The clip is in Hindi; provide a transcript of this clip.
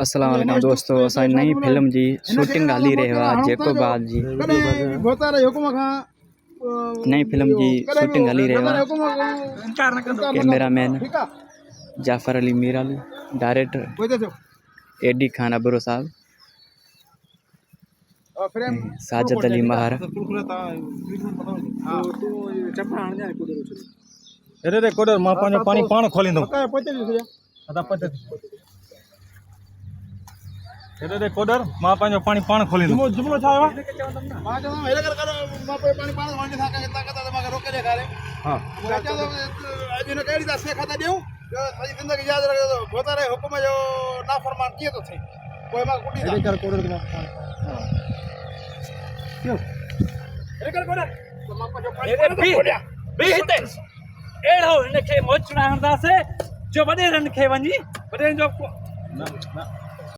अस्सलाम वालेकुम दोस्तों, असां नई फिल्म जी शूटिंग हली रहा जेको बाल जी नई फिल्म जी शूटिंग हली रहा। कैमरामैन जाफर अली मीराल, डायरेक्टर एडी खान अबरो साहब, साजिद अली महार। अरे रे कोडर मां पानी पानी पान खोलींदो अरे रे कोडर मां पानी पानी पान खोलींदो जुमलो छा आयो मां चो हेरे कर मां पानी पान वंडे था के ताकत मां रोके दे करे हां अज न केड़ी दा से खाता देऊ सही जिंदगी याद रखे तो होता रहे हुक्म जो नाफरमान किए तो थे कोई मां कुटी हेरे कर कोडर हां क्यों हेरे कर कोडर मां पानी पानी बी हिते एड़ो इनके मोचड़ा हंदासे जो वडे रन खे वनी वडे जो